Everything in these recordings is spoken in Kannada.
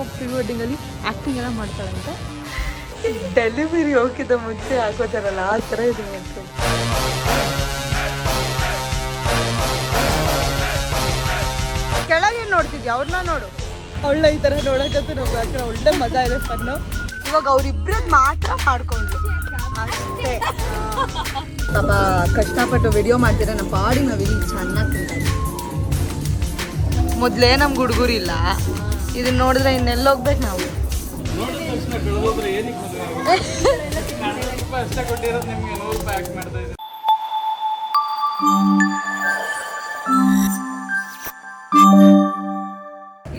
ಅಕ್ಕ ಪ್ರೀ ವೆಡ್ಡಿಂಗಲ್ಲಿ ಆ್ಯಕ್ಟಿಂಗ್ ಎಲ್ಲ ಮಾಡ್ತಾಳಂತೆ. ಡೆಲಿವರಿ ಹೋಗಿದ್ದ ಮುಂಚೆ ಹಾಕೋತಾರಲ್ಲ ಆ ಥರ ಇದೆ ಅಂತ. ಕೆಳಗೆ ನೋಡ್ತಿದ್ಯಾ ಅವ್ರನ್ನ ನೋಡು, ಒಳ್ಳೆ ಈ ಥರ ನೋಡೋಕ್ಕಂತೂ ನಾವು ಯಾಕಂದ್ರೆ ಒಳ್ಳೆ ಮಜಾ ಇದೆ ಫನ್ನು. ಇವಾಗ ಅವ್ರಿಬ್ರದ್ದು ಮಾತ್ರ ಮಾಡ್ಕೊಂಡು ಅಷ್ಟೇ. ಪಾಪ ಕಷ್ಟಪಟ್ಟು ವಿಡಿಯೋ ಮಾಡ್ತೀರ, ನಮ್ಮ ಪಾಡಿ ನಾವು ಇಲ್ಲಿ ಚೆನ್ನಾಗಿ ತಿಂತಾರೆ. ಮೊದಲೇ ನಮ್ಗೆ ಹುಡುಗರಿಲ್ಲ, ಇದನ್ನ ನೋಡಿದ್ರೆ ಇನ್ನೆಲ್ಲೋಗ್ಬೇಕು ನಾವು.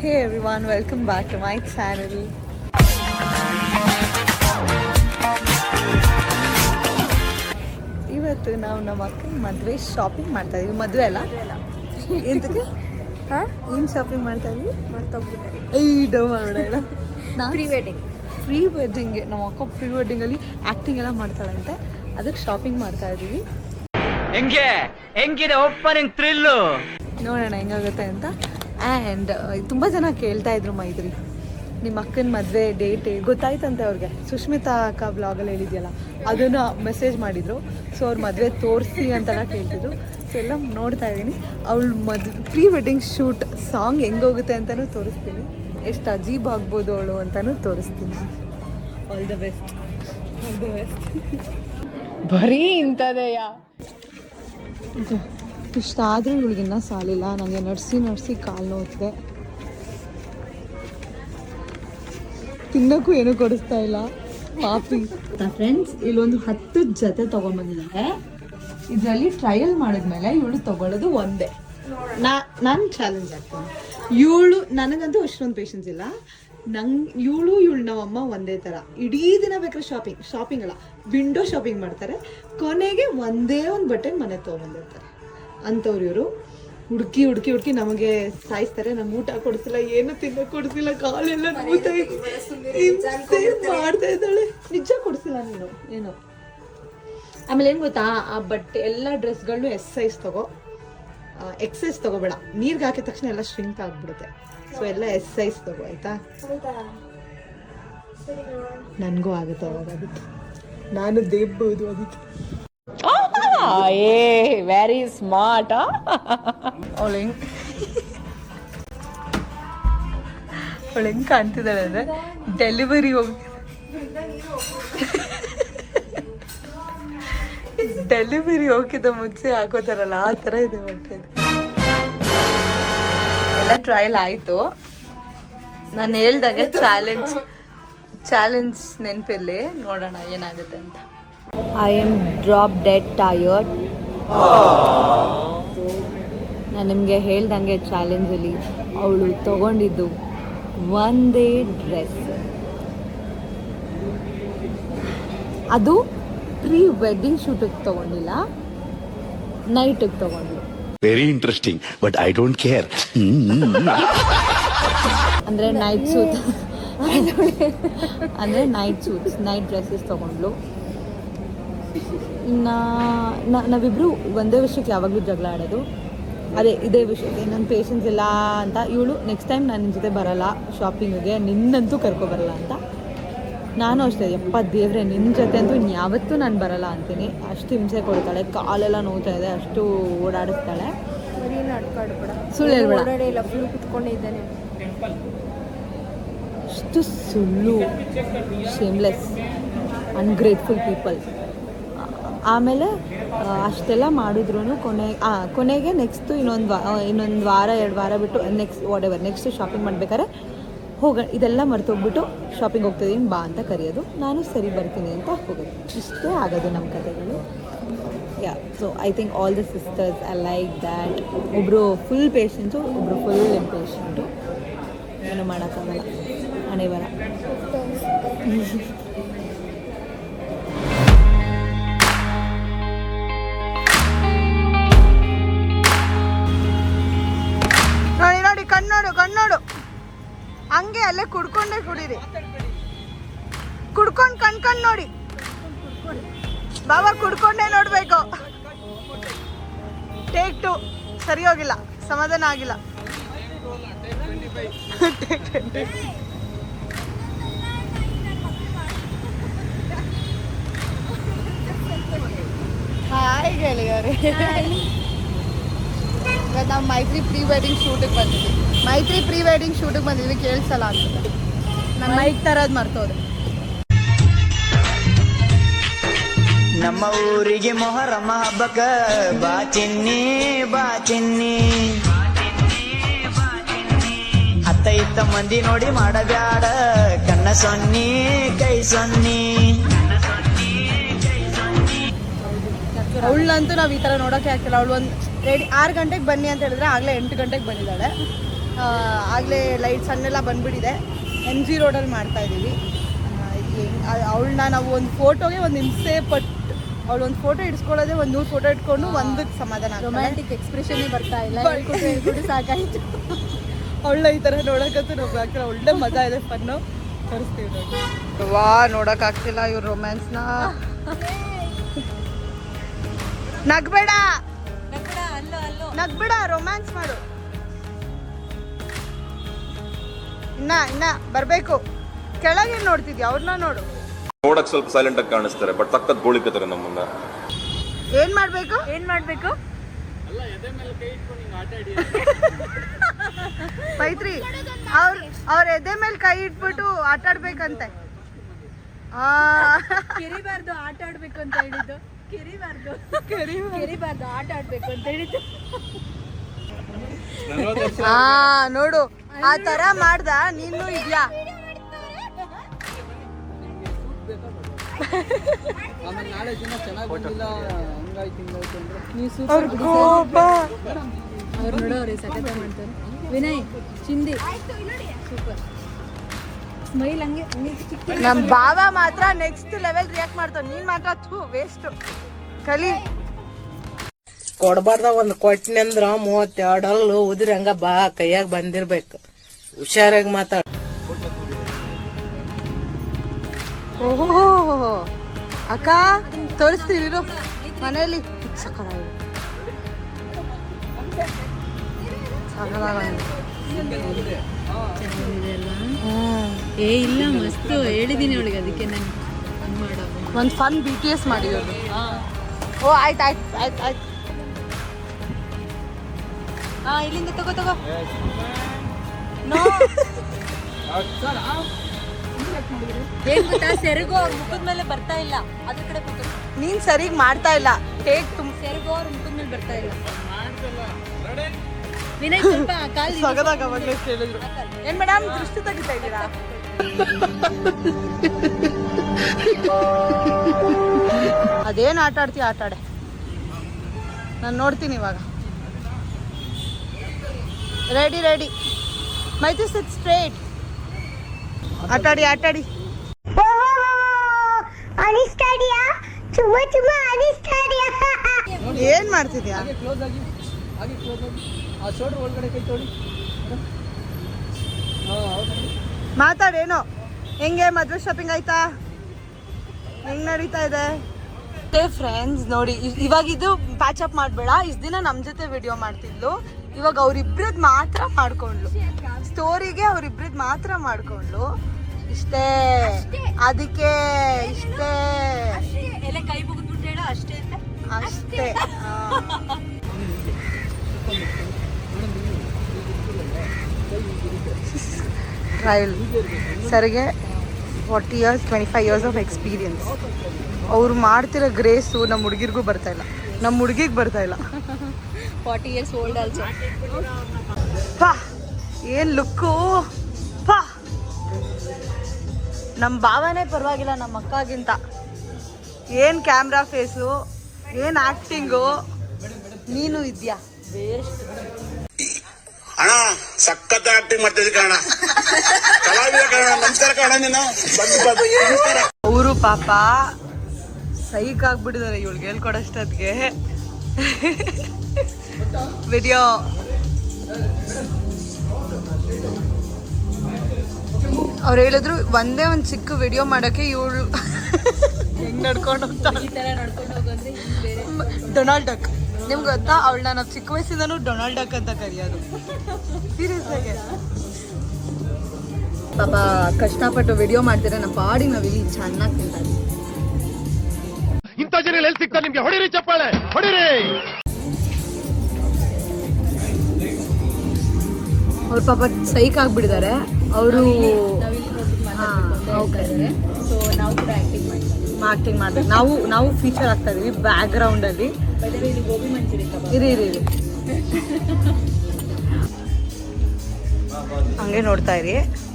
Hey everyone, welcome back to my channel. ಇವತ್ತು ನಾವು ನಮ್ಮ ಅಕ್ಕನ ಮದುವೆ ಶಾಪಿಂಗ್ ಮಾಡ್ತಾ ಇದೀವಿ. ಮದುವೆ ಅಲ್ಲ, ಎಂತಕ್ಕೆ ಏನು ಶಾಪಿಂಗ್ ಮಾಡ್ತಾ ಇದೀವಿ? ಪ್ರೀ ವೆಡ್ಡಿಂಗ್ಗೆ ನಮ್ಮ ಅಕ್ಕ ಪ್ರೀ ವೆಡ್ಡಿಂಗಲ್ಲಿ ಆ್ಯಕ್ಟಿಂಗ್ ಎಲ್ಲ ಮಾಡ್ತಾಳಂತೆ, ಅದಕ್ಕೆ ಶಾಪಿಂಗ್ ಮಾಡ್ತಾ ಇದ್ದೀವಿ. ಹೆಂಗಿದೆ ಓಪನಿಂಗ್ ಥ್ರಿಲ್ಲು, ನೋಡೋಣ ಹೆಂಗಾಗುತ್ತೆ ಅಂತ. ಆ್ಯಂಡ್ ತುಂಬ ಜನ ಕೇಳ್ತಾ ಇದ್ರು ಮೈತ್ರಿ ನಿಮ್ಮ ಅಕ್ಕನ ಮದುವೆ ಡೇಟ್ ಗೊತ್ತಾಯ್ತಂತೆ ಅವ್ರಿಗೆ. ಸುಷ್ಮಿತಾ ಅಕ್ಕ ಬ್ಲಾಗಲ್ಲಿ ಹೇಳಿದ್ಯಲ್ಲ ಅದನ್ನು ಮೆಸೇಜ್ ಮಾಡಿದರು. ಸೊ ಅವ್ರ ಮದುವೆ ತೋರಿಸಿ ಅಂತೆಲ್ಲ ಕೇಳ್ತಿದ್ರು. ಸೊ ಎಲ್ಲ ನೋಡ್ತಾ ಇದ್ದೀನಿ. ಅವಳು ಪ್ರೀ ವೆಡ್ಡಿಂಗ್ ಶೂಟ್ ಸಾಂಗ್ ಹೆಂಗೋಗುತ್ತೆ ಅಂತಲೂ ತೋರಿಸ್ತೀನಿ, ಎಷ್ಟು ಅಜೀಬ್ ಆಗ್ಬೋದು ಅವಳು ಅಂತಲೂ ತೋರಿಸ್ತೀನಿ. All the best, all the best. ಬರೀ ಇಂಥದೆಯಾ? ಇಷ್ಟಾದರೂ ಇವಳಿಗಿನ್ನ ಸಾಲಿಲ್ಲ. ನನಗೆ ನಡ್ಸಿ ಕಾಲು ನೋವಿದೆ, ತಿನ್ನೋಕ್ಕೂ ಏನೂ ಕೊಡಿಸ್ತಾ ಇಲ್ಲ ಪಾಪಿ. ಫ್ರೆಂಡ್ಸ್ ಇಲ್ಲೊಂದು 10 ಜೊತೆ ತೊಗೊಂಡ್ಬಂದಿದ್ದಾರೆ. ಇದರಲ್ಲಿ ಟ್ರಯಲ್ ಮಾಡಿದ್ಮೇಲೆ ಇವಳು ತೊಗೊಳ್ಳೋದು ಒಂದೇ. ನಾನು ಚಾಲೆಂಜ್ ಆಗ್ತೀನಿ. ಇವಳು ನನಗಂತೂ ಅಷ್ಟೊಂದು ಪೇಷನ್ಸ್ ಇಲ್ಲ. ಇವಳು ನಮ್ಮಮ್ಮ ಒಂದೇ ಥರ ಇಡೀ ದಿನ ಬೇಕಾದ್ರೆ ಶಾಪಿಂಗ್ ಅಲ್ಲ, ವಿಂಡೋ ಶಾಪಿಂಗ್ ಮಾಡ್ತಾರೆ. ಕೊನೆಗೆ ಒಂದೇ ಒಂದು ಬಟ್ಟೆ ಮನೆ ತೊಗೊಂಬಂದಿರ್ತಾರೆ ಅಂಥವ್ರು ಇವರು. ಹುಡುಕಿ ನಮಗೆ ಸಾಯಿಸ್ತಾರೆ. ನಮ್ಗೆ ಊಟ ಕೊಡಿಸಿಲ್ಲ, ಏನು ತಿನ್ನೋಕೆ ಕೊಡಿಸಿಲ್ಲ, ಕಾಲೆಲ್ಲ ಮಾಡ್ತಾ ಇದ್ದಾಳೆ. ನಿಜ ಕೊಡಿಸಿಲ್ಲ ನೀನು ಏನು. ಆಮೇಲೆ ಏನು ಗೊತ್ತಾ, ಆ ಬಟ್ಟೆ ಎಲ್ಲ ಡ್ರೆಸ್ಗಳನ್ನೂ ಎಸ್ ಸೈಜ್ ತಗೋ, ಎಕ್ಸ್ ಸೈಜ್ ತಗೋಬೇಡ. ನೀರ್ಗೆ ಹಾಕಿದ ತಕ್ಷಣ ಎಲ್ಲ ಶ್ರಿಂಕ್ ಆಗಿಬಿಡುತ್ತೆ. ಸೊ ಎಲ್ಲ ಎಸ್ ಸೈಜ್ ತಗೋ ಆಯ್ತಾ. ನನಗೂ ಆಗುತ್ತೆ ಅವಾಗ, ಅದಕ್ಕೆ ನಾನು ದೇಬ್ಬೋದು ಅದಕ್ಕೆ. Very smart. ಅವಳು ಹೆಂಗ್ ಕಾಣ್ತಿದ್ದಾಳೆ ಅಂದ್ರೆ ಡೆಲಿವರಿ ಹೋಗಿದ್ದ ಮುಂಚೆ ಹಾಕೋತಾರಲ್ಲ ಆ ಥರ ಇದೆ ಬಟ್ಟೆ. ಎಲ್ಲ ಟ್ರಯಲ್ ಆಯಿತು. ನಾನು ಹೇಳ್ದಾಗೆ ಚಾಲೆಂಜ್ ನೆನಪಿರಲಿ, ನೋಡೋಣ ಏನಾಗುತ್ತೆ ಅಂತ. I am drop dead tired. ನಾನು ನಿಮಗೆ ಹೇಳ್ದಂಗೆ ಚಾಲೆಂಜಲ್ಲಿ ಅವಳು ತಗೊಂಡಿದ್ದು ಒಂದೇ ಡ್ರೆಸ್. ಅದು ಪ್ರೀ ವೆಡ್ಡಿಂಗ್ ಶೂಟಿಗೆ ತಗೊಂಡಿಲ್ಲ, ನೈಟಿಗೆ ತಗೊಂಡ್ಲು. Very interesting but I don't care. ಅಂದರೆ ನೈಟ್ ಸೂಟ್ಸ್ ನೈಟ್ ಡ್ರೆಸ್ಸಸ್ ತಗೊಂಡ್ಲು. ನಾವಿಬ್ರು ಒಂದೇ ವಿಷಯಕ್ಕೆ ಯಾವಾಗಲೂ ಜಗಳ ಆಡೋದು, ಇದೇ ವಿಷಯಕ್ಕೆ. ನನ್ನ ಪೇಷನ್ಸ್ ಇಲ್ಲ ಅಂತ. ಇವಳು ನೆಕ್ಸ್ಟ್ ಟೈಮ್ ನಾನು ನಿನ್ನ ಜೊತೆ ಬರಲ್ಲ ಶಾಪಿಂಗಿಗೆ, ನಿನ್ನಂತೂ ಕರ್ಕೊಬರಲ್ಲ ಅಂತ. ನಾನು ಅಷ್ಟೇ, ದೇವ್ರೆ ನಿನ್ನ ಜೊತೆ ಅಂತೂ ಇನ್ಯಾವತ್ತೂ ನಾನು ಬರಲ್ಲ ಅಂತೀನಿ. ಅಷ್ಟು ಹಿಂಸೆ ಕೊಡ್ತಾಳೆ, ಕಾಲೆಲ್ಲ ನೋವ್ತಾ ಇದೆ, ಅಷ್ಟು ಓಡಾಡಿಸ್ತಾಳೆ. ಸುಳ್ಳು ಹೇಳ್ಬೇಡ, ಅಷ್ಟು ಸುಳ್ಳು. Shameless, ungrateful people. ಆಮೇಲೆ ಅಷ್ಟೆಲ್ಲ ಮಾಡಿದ್ರು ಕೊನೆಗೆ ನೆಕ್ಸ್ಟು ಇನ್ನೊಂದು ವಾರ 2 ವಾರ ಬಿಟ್ಟು ನೆಕ್ಸ್ಟ್ ಶಾಪಿಂಗ್ ಮಾಡ್ಬೇಕಾದ್ರೆ ಇದೆಲ್ಲ ಮರ್ತೋಗ್ಬಿಟ್ಟು ಶಾಪಿಂಗ್ ಹೋಗ್ತಿದ್ದೀನಿ ಬಾ ಅಂತ ಕರೆಯೋದು. ನಾನು ಸರಿ ಬರ್ತೀನಿ ಅಂತ ಹೋಗೋದು. ಇಷ್ಟೇ ಆಗೋದು ನಮ್ಮ ಕಥೆಗಳು. So I think all the sisters I like that. ಒಬ್ಬರು ಫುಲ್ ಪೇಷನ್ಸು, ಒಬ್ಬರು ಫುಲ್ ಇಂಪೇಷೆಂಟು. ಏನು ಮಾಡೋಕ್ಕಾಗಲ್ಲ, ಹಣೆ ಬರ. ನೋಡಿ ಕಣ್ಣೋಡು ಹಂಗೆ ಅಲ್ಲೇ ಕುಡ್ಕೊಂಡೇ ಕುಡೀರಿ. ಕುಡ್ಕೊಂಡು ಕಣ್ ನೋಡಿ ಬಾಬಾ, ಕುಡ್ಕೊಂಡೇ ನೋಡ್ಬೇಕು. ಟೇಕ್ 2 ಸರಿ ಹೋಗಿಲ್ಲ, ಸಮಾಧಾನ ಆಗಿಲ್ಲ. ಹಾಯ್ ಗೆಳೆಯರೇ. ಇವತ್ತು ನಾವು ಮೈತ್ರಿ ಪ್ರೀ ವೆಡ್ಡಿಂಗ್ ಶೂಟಿಗೆ ಬಂದಿದ್ವಿ. ಕೇಳಿಸಲ್ಲ ಅಂತ ನಮ್ಮ ಮೈಕ್ ತರದ್ ಮರ್ತೋದು. ನಮ್ಮ ಊರಿಗೆ ಮೊಹರಮ್ಮ ಹಬ್ಬಕ್ಕ ಬಾ ಚಿನ್ನಿ ಬಾ ಚಿನ್ನಿ, ಅತ್ತ ಇತ್ತ ಮಂದಿ ನೋಡಿ ಮಾಡಬ್ಯಾಡ ಕಣ್ಣ ಸೊನ್ನಿ ಕೈ ಸೊನ್ನಿ. ಅವಳನ್ನಂತೂ ನಾವು ಈ ಥರ ನೋಡೋಕ್ಕೆ ಆಗ್ತಿಲ್ಲ. ಅವಳು ಒಂದು 6 ಗಂಟೆಗೆ ಬನ್ನಿ ಅಂತ ಹೇಳಿದ್ರೆ ಆಗಲೇ 8 ಗಂಟೆಗೆ ಬಂದಿದ್ದಾಳೆ. ಆಗಲೇ ಲೈಟ್ ಸನ್ನೆಲ್ಲ ಬಂದ್ಬಿಟ್ಟಿದೆ. MG ರೋಡಲ್ಲಿ ಮಾಡ್ತಾ ಇದ್ದೀವಿ. ಅವಳನ್ನ ನಾವು ಒಂದು ಫೋಟೋಗೆ ಒಂದು ಹಿಂಸೆ ಪಟ್ಟು, ಅವಳು ಒಂದು ಫೋಟೋ ಇಡ್ಸ್ಕೊಳ್ಳೋದೇ 100 ಫೋಟೋ ಇಟ್ಕೊಂಡು ಒಂದಕ್ಕೆ ಸಮಾಧಾನ. ರೊಮ್ಯಾಂಟಿಕ್ ಎಕ್ಸ್ಪ್ರೆಷನ್ನೇ ಬರ್ತಾ ಇಲ್ಲ, ಹೇಳ್ಕೊಟ್ಟು ಸಾಕಾಯಿತು. ಅವಳ ಈ ಥರ ನೋಡೋಕ್ಕಂತೂ ನಾವು ಆಗ್ತಿಲ್ಲ. ಒಳ್ಳೆ ಮಜಾ ಇದೆ, ಫನ್ನು ತೋರಿಸ್ತೀವಿ ನೋಡಿ. ವಾ ನೋಡೋಕ್ಕಾಗ್ತಿಲ್ಲ ಇವ್ರ ರೊಮ್ಯಾನ್ಸ್ನ. ನಗ್ಬೇಡ ನಗ್ಬೇಡ, ರೊಮ್ಯಾನ್ಸ್ ಮಾಡು. ಇನ್ನ ಬರ್ಬೇಕು. ಕೆಳಗೆ ನೋಡ್ತಿದ್ಯಾ? ಅವ್ರನ್ನ ನೋಡು. ನೋಡಕ್ ಸ್ವಲ್ಪ ಸೈಲೆಂಟ್ ಆಗಿ ಕಾಣಿಸ್ತಾರೆ, ಬಟ್ ತಕ್ಕದ್ ಗೋಳಿಕತ್ತಾರೆ ನಮ್ಮನ್ನ. ಏನ್ ಮಾಡ್ಬೇಕು ಮೈತ್ರಿ ಅವ್ರ ಎದೆ ಮೇಲೆ ಕೈ ಇಟ್ಬಿಟ್ಟು ಆಟ ಆಡ್ಬೇಕಂತೆ. ಕೆರಿಬಾರ್ದು, ಆಟ ಆಡ್ಬೇಕು ಅಂತ ಹೇಳಿದ್ದು. ಕೆರಿಬಾರ್ದು, ಆಟ ಆಡ್ಬೇಕು ಅಂತ ಹೇಳಿದ್ದು. ನೋಡು, ಆ ತರ ಮಾಡ್ದ. ನೀನು ಇದ್ಯಾ? ಅವ್ರು ನೋಡೋರಿ ಸಖತ ಮಾಡ್ತಾರೆ. ವಿನಯ್ ಚಿಂದಿ ಸೂಪರ್ ಸ್ಮೈಲ್. ಹಂಗೆ ನಮ್ ಬಾವ ಮಾತ್ರ ನೆಕ್ಸ್ಟ್ ಲೆವೆಲ್ ರಿಯಾಕ್ಟ್ ಮಾಡ್ತಾವ. ನೀನ್ ಮಾತ್ರ ವೇಸ್ಟ್. ಕಲಿ ಕೊಡ್ಬಾರ್ದ ಒಂದ್ ಕೊಟ್ಟಿನಂದ್ರ 32 ಅಲ್ಲು ಉದ್ರಿ ಹಂಗ ಬಾ ಕೈಯಾಗ ಬಂದಿರ್ಬೇಕು. ಹುಷಾರಾಗಿ ಮಾತಾಡ. ಓಹೋ ಅಕ್ಕ ತೋರಿಸ್ತೀವಿ ಮನೇಲಿ. ಏ ಇಲ್ಲ, ಮಸ್ತ್ ಹೇಳಿದೀನಿ ಅವಳಿಗೆ, ಅದಕ್ಕೆ ನಾನು ಮಾಡೋ ಒಂದು ಫನ್ BTS ಮಾಡಿರೋದು. ಓ ಆಯ್ತು. ಇಲ್ಲಿಂದ ತಗೋ. ಏನ್ ಗೊತ್ತಾ, ಸೆರಗು ಅವ್ರ ಮುಖದ ಮೇಲೆ ಬರ್ತಾ ಇಲ್ಲ, ಅದ್ರ ಕಡೆ ಕೂತು. ನೀನ್ ಸರಿಗ್ ಮಾಡ್ತಾ ಇಲ್ಲ. ಸೆರಗು ಅವ್ರ ಮುಖದ ಮೇಲೆ ಬರ್ತಾ ಇಲ್ಲ. ವಿನಯ್ ಸ್ವಲ್ಪ ಕಾಲ್ ಸಗದಾಗ ಅವಾಗಲೇ ಕೇಳಿದ್ರು. ಏನ್ ಮೇಡಮ್ ದೃಷ್ಟಿ ತೆಗಿತಾ ಇದ್ದೀರಾ? ಅದೇನ್ ಆಟ ಆಡ್ತೀಯ ಆಟಾಡೆ, ನಾನು ನೋಡ್ತೀನಿ ಇವಾಗ. ರೆಡಿ ಮೈತ್ರಿ ಸಿಟ್ ಸ್ಟ್ರೇಟ್. ಆಟಾಡಿ ಏನ್ ಮಾಡ್ತಿದ್ಯಾ? ಮಾತಾಡೇನೋ. ಹೆಂಗೆ ಮದ್ವೆ ಶಾಪಿಂಗ್ ಆಯ್ತಾ? ಹೆಂಗ್ ನಡೀತಾ ಇದೆ? ಫ್ರೆಂಡ್ಸ್ ನೋಡಿ, ಇವಾಗ ಇದು ಪ್ಯಾಚ್ ಅಪ್ ಮಾಡ್ಬೇಡ. ಇಷ್ಟ ದಿನ ನಮ್ ಜೊತೆ ವಿಡಿಯೋ ಮಾಡ್ತಿದ್ಲು, ಇವಾಗ ಅವ್ರಿಬ್ರದ್ ಮಾತ್ರ ಮಾಡ್ಕೊಂಡ್ಲು. ಸ್ಟೋರಿಗೆ ಅವ್ರಿಬ್ರದ್ ಮಾತ್ರ ಮಾಡ್ಕೊಂಡ್ಲು. ಇಷ್ಟೇ, ಅದಕ್ಕೆ ಇಷ್ಟೇ. ಎಲ್ಲ ಕೈ ಮುಗಿದ್ಬಿಟ್ಟು ಹೇಳ ಅಷ್ಟೇ. ಟ್ರಯಲ್ ಸರ್ಗೆ 40 years 25 years ಆಫ್ ಎಕ್ಸ್ಪೀರಿಯನ್ಸ್. ಅವ್ರು ಮಾಡ್ತಿರೋ ಗ್ರೇಸು ನಮ್ಮ ಹುಡುಗಿರ್ಗೂ ಬರ್ತಾ ಇಲ್ಲ, ನಮ್ಮ ಹುಡುಗಿಗೆ ಬರ್ತಾ ಇಲ್ಲ. 40 years old ಆಲ್ಸೋ. ಪಾ ಏನು ಲುಕ್ಕು ಪಾ. ನಮ್ಮ ಭಾವನೆ ಪರವಾಗಿಲ್ಲ ನಮ್ಮ ಅಕ್ಕಗಿಂತ. ಏನು ಕ್ಯಾಮ್ರಾ ಫೇಸು, ಏನು ಆ್ಯಕ್ಟಿಂಗು. ನೀನು ಇದೆಯಾ ವೇಸ್ಟ್ ಅಣ್ಣ. ಸಖತ್ ಆಕ್ಟಿಂಗ್ ಮಾಡ್ತಿದ್ದೆ ಕಣ, ಕಲಾವಿದ ಕಣ. ನಮಸ್ಕಾರ ಕಣ. ನೀನು ಅವರು ಪಾಪ ಸೈಕ್ ಆಗ್ಬಿಟ್ಟಿದ್ದಾರೆ ಇವಳಿಗೆ ಹೇಳ್ಕೊಡೋಷ್ಟೊತ್ತಿಗೆ. ವಿಡಿಯೋ ಅವ್ರು ಹೇಳಿದ್ರು ಒಂದೇ ಒಂದು ಚಿಕ್ಕ ವಿಡಿಯೋ ಮಾಡೋಕ್ಕೆ ಇವಳು ಹೆಂಗ್ ನಡ್ಕೊಂಡು ಹೋಗ್ತಾಳೆ. ಡೊನಾಲ್ಡ್ ಡಕ್ ನಿಮ್ಗೆ ಗೊತ್ತಾ? ಅವಳನ್ನ ನಾವು ಚಿಕ್ಕ ವಯಸ್ಸಿಂದನೂ ಡೊನಾಲ್ಡ್ ಡಕ್ ಅಂತ ಕರೆಯೋದು. ಸೀರಿಯಸ್ ಆಗಿ ಪಾಪ ಕಷ್ಟಪಟ್ಟು ವಿಡಿಯೋ ಮಾಡ್ತಾರೆ. ನಮ್ಮ ಪಾಡಿ ನಾವಿಲ್ಲಿ ಚೆನ್ನಾಗಿ ತಿಂತಾರೆ. ಇಂಥ ಜನ ಎಲ್ಲಿ ಸಿಗ್ತಾರೆ ನಿಮ್ಗೆ? ಹೊಡಿರಿ ಚಪ್ಪಾಳೆ, ಹೊಡಿರಿ. ಅವ್ರ ಪಾಪ ಸೈಕ್ ಆಗ್ಬಿಟ್ಟಿದ್ದಾರೆ ಅವರು. ಸೊ ನಾವು ಕೂಡ ಆಕ್ಟಿಂಗ್ ಮಾಡ್ಬೇಕು. ನಾವು ಫೀಚರ್ ಆಗ್ತಾ ಇದೀವಿ ಬ್ಯಾಕ್ ಗ್ರೌಂಡ್ ಅಲ್ಲಿ. ಇಲ್ಲಿ ಗೋಬಿ ಮಂಚೂರಿ ಕಬಾಬ್ ಇರಿ ಹಂಗೆ ನೋಡ್ತಾ ಇರಿ.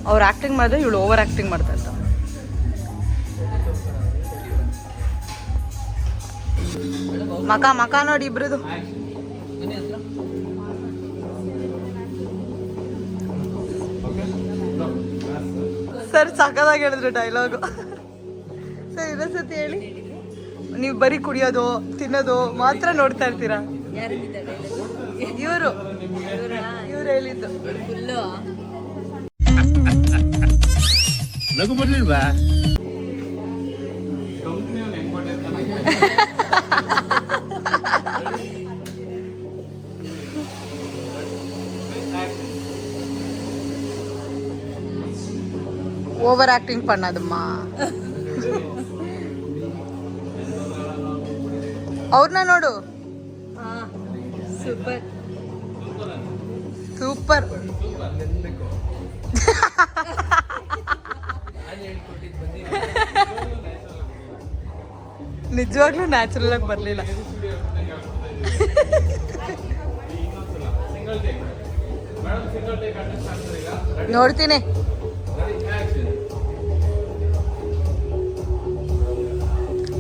ಅವ್ರು ಆಕ್ಟಿಂಗ್ ಮಾಡಿದ್ರೆ ಇವಳು ಓವರ್ ಆಕ್ಟಿಂಗ್ ಮಾಡ್ತಾ ಇರ್ತಾರೆ. ಮಕ ನೋಡಿ ಇಬ್ರದು. ಸರ್ ಸಕ್ಕದಾಗಿ ಹೇಳಿದ್ರು ಡೈಲಾಗು. ಸರ್ ಇನ್ನೊಂದ್ಸತಿ ಹೇಳಿ. ನೀವು ಬರೀ ಕುಡಿಯೋದು ತಿನ್ನೋದು ಮಾತ್ರ ನೋಡ್ತಾ ಇರ್ತೀರಾ? ಇವರು ಹೇಳಿದ್ದು. ಫುಲ್ಲು ನಗು ಬರ್ಲಿಲ್ವಾ? Over acting பண்ணாதம்மா. ಅವ್ರನ್ನ ನೋಡು. Super super. ನಿಜವಾಗ್ಲೂ ನ್ಯಾಚುರಲ್ ಆಗಿ ಬರ್ಲಿಲ್ಲ. ನೋಡ್ತೀನಿ.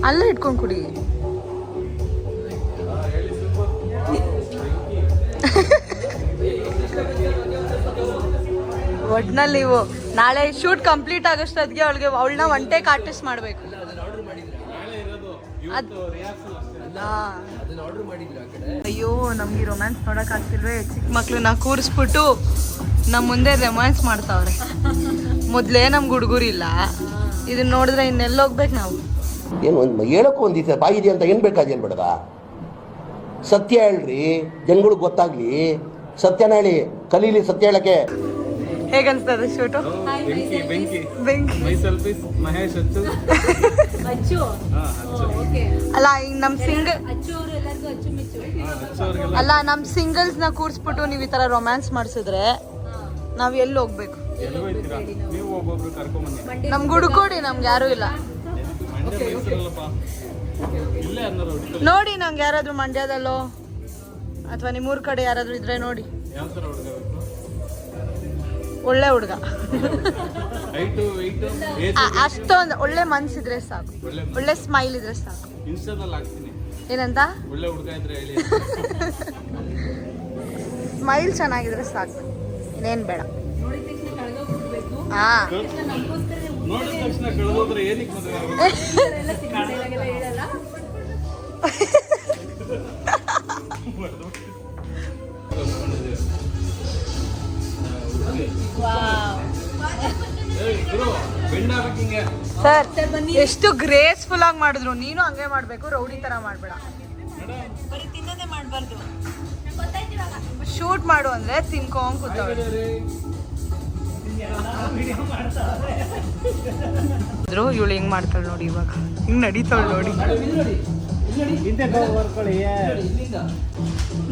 ಅಲ್ಲೇ ಇಟ್ಕೊಂಡು ಕುಡಿ. ಒಟ್ನಲ್ಲಿ ನೀವು ನಾಳೆ ಶೂಟ್ ಕಂಪ್ಲೀಟ್ ಆಗೋಷ್ಟೊತ್ತಿಗೆ ಅವಳನ್ನ ಒನ್ ಟೇಕ್ ಆರ್ಟಿಸ್ಟ್ ಮಾಡಬೇಕು. ಅಯ್ಯೋ ನಮ್ಗೆ ರೊಮ್ಯಾನ್ಸ್ ನೋಡಕ್ ಆಗ್ತಿಲ್ವೇ? ಚಿಕ್ಕ ಮಕ್ಳನ್ನ ಕೂರಿಸ್ಬಿಟ್ಟು ನಮ್ಮ ಮುಂದೆ ರೊಮ್ಯಾನ್ಸ್ ಮಾಡ್ತಾವ್ರೆ. ಮೊದ್ಲೇ ನಮ್ಗೆ ಹುಡುಗರಿಲ್ಲ, ಇದನ್ನ ನೋಡಿದ್ರೆ ಇನ್ನೆಲ್ಲ ಹೋಗ್ಬೇಕು ನಾವು. ಏನು ಹೇಳಕ್ಕೂ ಒಂದಿದೆ ಬಾಯಿದೆ ಅಂತ ಏನು ಬೇಕಾದೇನು ಬೇಡದ? ಸತ್ಯ ಹೇಳ್ರಿ, ಜನಗಳಿಗೆ ಗೊತ್ತಾಗ್ಲಿ. ಸತ್ಯನ ಹೇಳಿ, ಕಲೀಲಿ ಸತ್ಯ ಹೇಳಕ್ಕೆ. ಹೇಗನ್ಸ್ತದೆ ಶೂಟು? ಬೆಂಕಿ ಮಹೇಶ್ ಅಚ್ಚು ಅಲ್ಲ, ಈಗ ನಮ್ ಸಿಂಗಲ್ ಅಚ್ಚು ಅವರು ಎಲ್ಲರಿಗೂ ಅಚ್ಚುಮೆಚ್ಚು. ಅಲ್ಲ, ನಮ್ ಸಿಂಗಲ್ಸ್ ನ ಕೂರಿಸ್ಬಿಟ್ಟು ನೀವು ಈ ತರ ರೊಮ್ಯಾನ್ಸ್ ಮಾಡಿಸಿದ್ರೆ ನಾವ್ ಎಲ್ಲಿ ಹೋಗ್ಬೇಕು? ನೀವು ಒಬ್ಬೊಬ್ರು ಕರ್ಕೊಂಬನ್ನಿ. ನಮ್ಗೆ ಹುಡುಕೊಡಿ, ನಮ್ಗೆ ಯಾರು ಇಲ್ಲ ನೋಡಿ. ನಂಗೆ ಯಾರಾದ್ರೂ ಮಂಡ್ಯದಲ್ಲೋ ಅಥವಾ ನಿಮ್ಮೂರ್ ಕಡೆ ಯಾರಾದ್ರೂ ಇದ್ರೆ ನೋಡಿ. ಯಾವ ತರ ಹುಡುಗ ಬೇಕು? ಒಳ್ಳೆ ಹುಡುಗ, ಹೈಟು ಅಷ್ಟೊಂದು ಒಳ್ಳೆ ಮನ್ಸಿದ್ರೆ ಸಾಕು, ಒಳ್ಳೆ ಸ್ಮೈಲ್ ಇದ್ರೆ ಸಾಕು. ಇನ್ಸ್ಟಾದಲ್ಲಿ ಹಾಕ್ತೀನಿ. ಏನಂತ? ಒಳ್ಳೆ ಹುಡುಗ ಇದ್ರೆ ಹೇಳಿ. ಸ್ಮೈಲ್ ಚೆನ್ನಾಗಿದ್ರೆ ಸಾಕು, ಇನ್ನೇನ್ ಬೇಡ. ನೋಡಿದ ತಕ್ಷಣ ಕಳೆದೋಗ್ಬಿಡ್ಬೇಕು. ಹಾ, ನೋಡಿದ ತಕ್ಷಣ ಕಳೆದೋದ್ರೆ ಏನಕ್ಕೆ ಮದುವೆ ಆಗುತ್ತೆ? ಎಲ್ಲ ಸಿನಿಮಾ ಡೈಲಾಗ್ ಎಲ್ಲ ಹೇಳಲ್ಲ. ಸರ್ ಎಷ್ಟು ಗ್ರೇಸ್ಫುಲ್ ಆಗಿ ಮಾಡಿದ್ರು. ನೀನು ಹಂಗೆ ಮಾಡ್ಬೇಕು, ರೌಡಿ ತರ ಮಾಡ್ಬೇಡ. ಬರೀ ತಿನ್ನೋದೇ ಮಾಡಬಾರ್ದು. ಶೂಟ್ ಮಾಡು ಅಂದ್ರೆ ತಿನ್ಕೊಂಡ್ ಕೂತವ್ರು. ಇವಳು ಹೆಂಗ್ ಮಾಡ್ತಾಳೆ ನೋಡಿ, ಇವಾಗ ಹಿಂಗ್ ನಡೀತಾಳೆ ನೋಡಿ.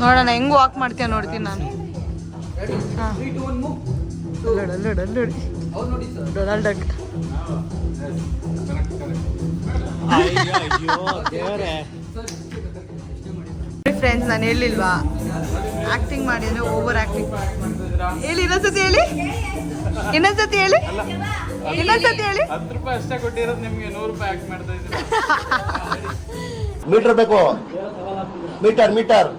ನೋಡೋಣ ಹೆಂಗ್ ವಾಕ್ ಮಾಡ್ತೀಯ ನೋಡ್ತೀನಿ ನಾನು. Donald duck. ಫ್ರೆಂಡ್ಸ್, ನಾನು ಹೇಳಿಲ್ವಾ ಆಕ್ಟಿಂಗ್ ಮಾಡಿ ಅಂದ್ರೆ ಓವರ್ ಆಕ್ಟಿಂಗ್ ಹೇಳಿ. ಇನ್ನೊಂದ್ಸತಿ ಹೇಳಿ, ಇನ್ನೊಂದ್ಸತಿ ಹೇಳಿ, ಇನ್ನೊಂದ್ಸತಿ ಹೇಳಿ. 10 ರೂಪಾಯಿ ಅಷ್ಟೇ ಕೊಟ್ಟಿರೋದು ನಿಮ್ಗೆ 100 ರೂಪಾಯಿ ಆಕ್ಟ್ ಮಾಡ್ತಾ ಇದ್ದೀನಿ. ಮೀಟರ್ ಬೇಕು, ಮೀಟರ್